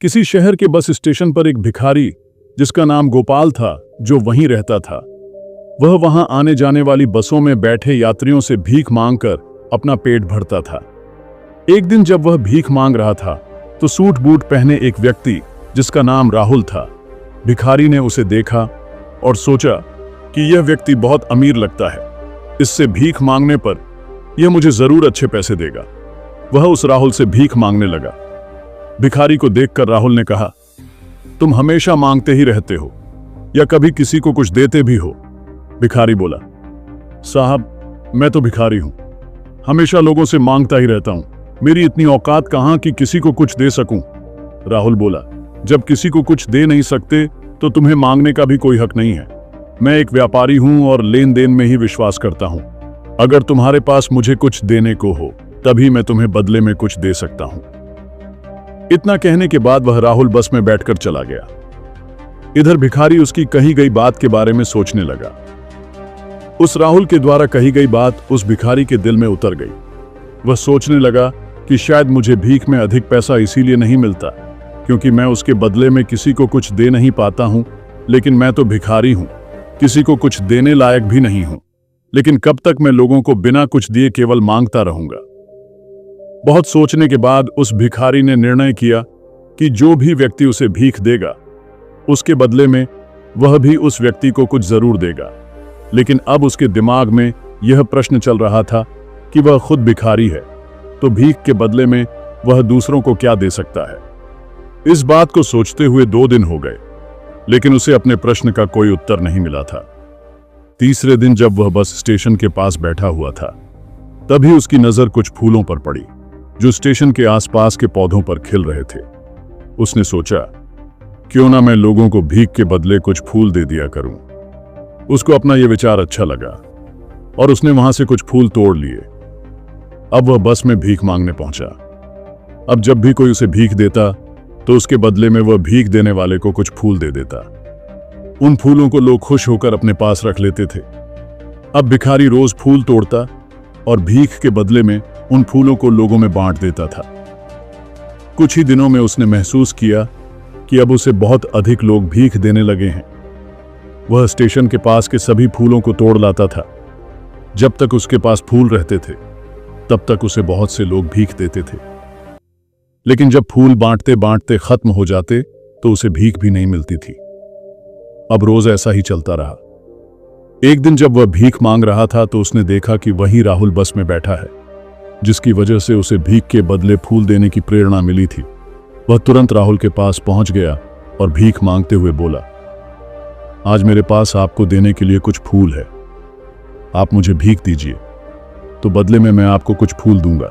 किसी शहर के बस स्टेशन पर एक भिखारी जिसका नाम गोपाल था, जो वहीं रहता था। वह वहां आने जाने वाली बसों में बैठे यात्रियों से भीख मांगकर अपना पेट भरता था। एक दिन जब वह भीख मांग रहा था तो सूट बूट पहने एक व्यक्ति जिसका नाम राहुल था। भिखारी ने उसे देखा और सोचा कि यह व्यक्ति बहुत अमीर लगता है, इससे भीख मांगने पर यह मुझे जरूर अच्छे पैसे देगा। वह उस राहुल से भीख मांगने लगा। भिखारी को देखकर राहुल ने कहा, तुम हमेशा मांगते ही रहते हो या कभी किसी को कुछ देते भी हो? भिखारी बोला, साहब मैं तो भिखारी हूं, हमेशा लोगों से मांगता ही रहता हूं, मेरी इतनी औकात कहां कि किसी को कुछ दे सकूं। राहुल बोला, जब किसी को कुछ दे नहीं सकते तो तुम्हें मांगने का भी कोई हक नहीं है। मैं एक व्यापारी हूं और लेन देन में ही विश्वास करता हूं। अगर तुम्हारे पास मुझे कुछ देने को हो तभी मैं तुम्हें बदले में कुछ दे सकता हूं। इतना कहने के बाद वह राहुल बस में बैठकर चला गया। इधर भिखारी उसकी कही गई बात के बारे में सोचने लगा। उस राहुल के द्वारा कही गई बात उस भिखारी के दिल में उतर गई। वह सोचने लगा कि शायद मुझे भीख में अधिक पैसा इसीलिए नहीं मिलता क्योंकि मैं उसके बदले में किसी को कुछ दे नहीं पाता हूं, लेकिन मैं तो भिखारी हूं, किसी को कुछ देने लायक भी नहीं हूं। लेकिन कब तक मैं लोगों को बिना कुछ दिए केवल मांगता रहूंगा? बहुत सोचने के बाद उस भिखारी ने निर्णय किया कि जो भी व्यक्ति उसे भीख देगा उसके बदले में वह भी उस व्यक्ति को कुछ जरूर देगा। लेकिन अब उसके दिमाग में यह प्रश्न चल रहा था कि वह खुद भिखारी है तो भीख के बदले में वह दूसरों को क्या दे सकता है। इस बात को सोचते हुए 2 दिन हो गए, लेकिन उसे अपने प्रश्न का कोई उत्तर नहीं मिला था। तीसरे दिन जब वह बस स्टेशन के पास बैठा हुआ था तभी उसकी नजर कुछ फूलों पर पड़ी जो स्टेशन के आसपास के पौधों पर खिल रहे थे। उसने सोचा, क्यों ना मैं लोगों को भीख के बदले कुछ फूल दे दिया करूं। उसको अपना यह विचार अच्छा लगा और उसने वहां से कुछ फूल तोड़ लिए। अब वह बस में भीख मांगने पहुंचा। अब जब भी कोई उसे भीख देता तो उसके बदले में वह भीख देने वाले को कुछ फूल दे देता। उन फूलों को लोग खुश होकर अपने पास रख लेते थे। अब भिखारी रोज फूल तोड़ता और भीख के बदले में उन फूलों को लोगों में बांट देता था। कुछ ही दिनों में उसने महसूस किया कि अब उसे बहुत अधिक लोग भीख देने लगे हैं। वह स्टेशन के पास के सभी फूलों को तोड़ लाता था। जब तक उसके पास फूल रहते थे तब तक उसे बहुत से लोग भीख देते थे, लेकिन जब फूल बांटते बांटते खत्म हो जाते तो उसे भीख भी नहीं मिलती थी। अब रोज ऐसा ही चलता रहा। एक दिन जब वह भीख मांग रहा था तो उसने देखा कि वही राहुल बस में बैठा है जिसकी वजह से उसे भीख के बदले फूल देने की प्रेरणा मिली थी। वह तुरंत राहुल के पास पहुंच गया और भीख मांगते हुए बोला, आज मेरे पास आपको देने के लिए कुछ फूल है, आप मुझे भीख दीजिए तो बदले में मैं आपको कुछ फूल दूंगा।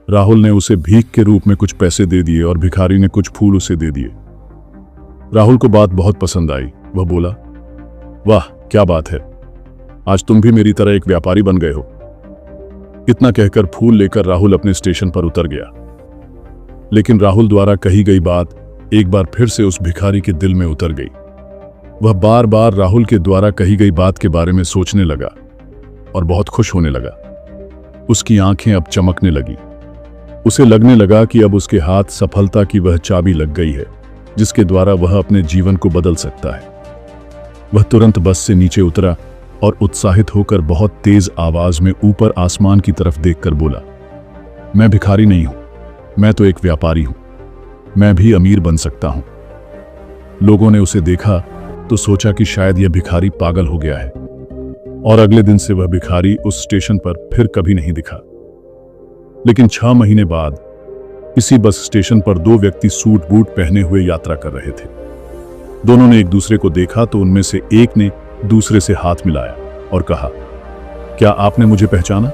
राहुल ने उसे भीख के रूप में कुछ पैसे दे दिए और भिखारी ने कुछ फूल उसे दे दिए। राहुल को बात बहुत पसंद आई। वह बोला, वाह क्या बात है, आज तुम भी मेरी तरह एक व्यापारी बन गए हो। इतना कहकर फूल लेकर राहुल अपने स्टेशन पर उतर गया। लेकिन राहुल द्वारा कही गई बात एक बार फिर से उस भिखारी के दिल में उतर गई। वह बार बार राहुल के द्वारा कही गई बात के बारे में सोचने लगा और बहुत खुश होने लगा। उसकी आंखें अब चमकने लगी। उसे लगने लगा कि अब उसके हाथ सफलता की वह चाबी लग गई है जिसके द्वारा वह अपने जीवन को बदल सकता है। वह तुरंत बस से नीचे उतरा और उत्साहित होकर बहुत तेज आवाज में ऊपर आसमान की तरफ देखकर बोला, मैं भिखारी नहीं हूं, मैं तो एक व्यापारी हूं, मैं भी अमीर बन सकता हूं। लोगों ने उसे देखा तो सोचा कि शायद यह भिखारी पागल हो गया है और अगले दिन से वह भिखारी उस स्टेशन पर फिर कभी नहीं दिखा। लेकिन 6 महीने बाद इसी बस स्टेशन पर 2 व्यक्ति सूट बूट पहने हुए यात्रा कर रहे थे। दोनों ने एक दूसरे को देखा तो उनमें से एक ने दूसरे से हाथ मिलाया और कहा, क्या आपने मुझे पहचाना?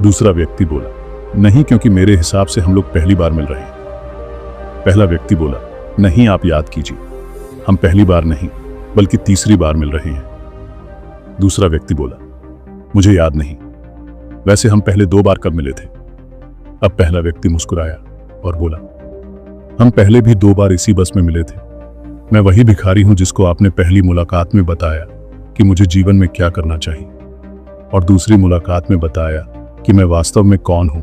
दूसरा व्यक्ति बोला, नहीं, क्योंकि मेरे हिसाब से हम लोग पहली बार मिल रहे हैं। पहला व्यक्ति बोला, नहीं, आप याद कीजिए, हम पहली बार नहीं बल्कि तीसरी बार मिल रहे हैं। दूसरा व्यक्ति बोला, मुझे याद नहीं, वैसे हम पहले 2 बार कब मिले थे? अब पहला व्यक्ति मुस्कुराया और बोला, हम पहले भी 2 बार इसी बस में मिले थे। मैं वही भिखारी हूं जिसको आपने पहली मुलाकात में बताया कि मुझे जीवन में क्या करना चाहिए और दूसरी मुलाकात में बताया कि मैं वास्तव में कौन हूं।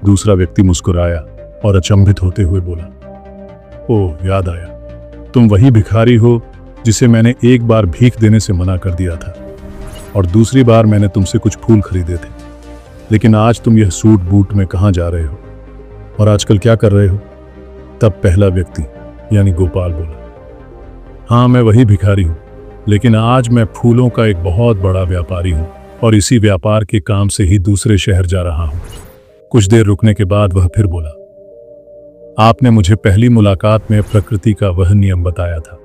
दूसरा व्यक्ति मुस्कुराया और अचंभित होते हुए बोला, ओह याद आया, तुम वही भिखारी हो जिसे मैंने एक बार भीख देने से मना कर दिया था और दूसरी बार मैंने तुमसे कुछ फूल खरीदे थे। लेकिन आज तुम यह सूट बूट में कहाँ जा रहे हो और आजकल क्या कर रहे हो? तब पहला व्यक्ति यानी गोपाल बोला, हाँ मैं वही भिखारी हूं, लेकिन आज मैं फूलों का एक बहुत बड़ा व्यापारी हूं और इसी व्यापार के काम से ही दूसरे शहर जा रहा हूं। कुछ देर रुकने के बाद वह फिर बोला, आपने मुझे पहली मुलाकात में प्रकृति का वह नियम बताया था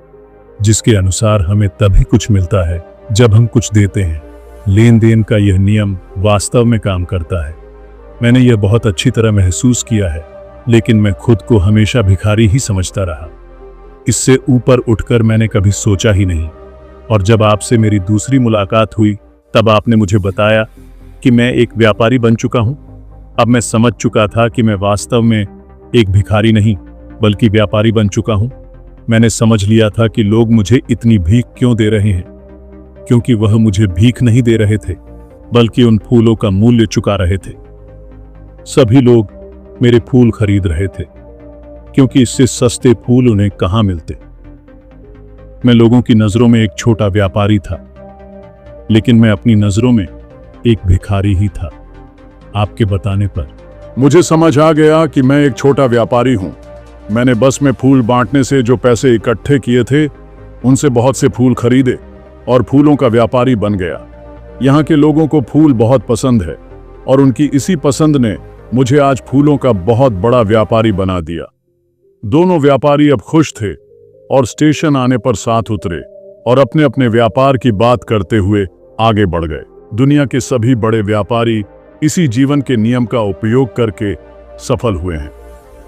जिसके अनुसार हमें तभी कुछ मिलता है जब हम कुछ देते हैं। लेन देन का यह नियम वास्तव में काम करता है। मैंने यह बहुत अच्छी तरह महसूस किया है, लेकिन मैं खुद को हमेशा भिखारी ही समझता रहा। इससे ऊपर उठकर मैंने कभी सोचा ही नहीं। और जब आपसे मेरी दूसरी मुलाकात हुई तब आपने मुझे बताया कि मैं एक व्यापारी बन चुका हूं। अब मैं समझ चुका था कि मैं वास्तव में एक भिखारी नहीं बल्कि व्यापारी बन चुका हूं। मैंने समझ लिया था कि लोग मुझे इतनी भीख क्यों दे रहे हैं, क्योंकि वह मुझे भीख नहीं दे रहे थे बल्कि उन फूलों का मूल्य चुका रहे थे। सभी लोग मेरे फूल खरीद रहे थे क्योंकि इससे सस्ते फूल उन्हें कहां मिलते। मैं लोगों की नजरों में एक छोटा व्यापारी था, लेकिन मैं अपनी नजरों में एक भिखारी ही था। आपके बताने पर मुझे समझ आ गया कि मैं एक छोटा व्यापारी हूं। मैंने बस में फूल बांटने से जो पैसे इकट्ठे किए थे उनसे बहुत से फूल खरीदे और फूलों का व्यापारी बन गया। यहाँ के लोगों को फूल बहुत पसंद है और उनकी इसी पसंद ने मुझे आज फूलों का बहुत बड़ा व्यापारी बना दिया। दोनों व्यापारी अब खुश थे और स्टेशन आने पर साथ उतरे और अपने अपने व्यापार की बात करते हुए आगे बढ़ गए। दुनिया के सभी बड़े व्यापारी इसी जीवन के नियम का उपयोग करके सफल हुए हैं।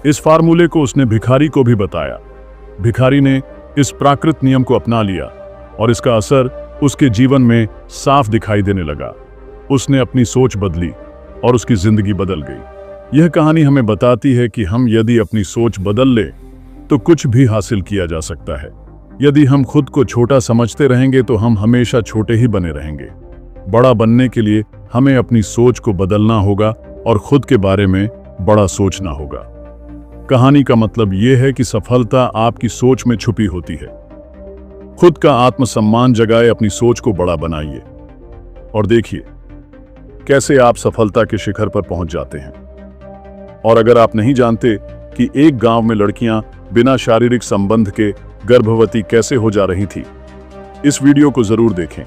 इस फार्मूले को उसने भिखारी को भी बताया। भिखारी ने इस प्राकृत नियम को अपना लिया और इसका असर उसके जीवन में साफ दिखाई देने लगा। उसने अपनी सोच बदली और उसकी जिंदगी बदल गई। यह कहानी हमें बताती है कि हम यदि अपनी सोच बदल लें तो कुछ भी हासिल किया जा सकता है। यदि हम खुद को छोटा समझते रहेंगे तो हम हमेशा छोटे ही बने रहेंगे। बड़ा बनने के लिए हमें अपनी सोच को बदलना होगा और खुद के बारे में बड़ा सोचना होगा। कहानी का मतलब यह है कि सफलता आपकी सोच में छुपी होती है। खुद का आत्मसम्मान जगाए, अपनी सोच को बड़ा बनाइए और देखिए कैसे आप सफलता के शिखर पर पहुंच जाते हैं। और अगर आप नहीं जानते कि एक गांव में लड़कियां बिना शारीरिक संबंध के गर्भवती कैसे हो जा रही थी, इस वीडियो को जरूर देखें।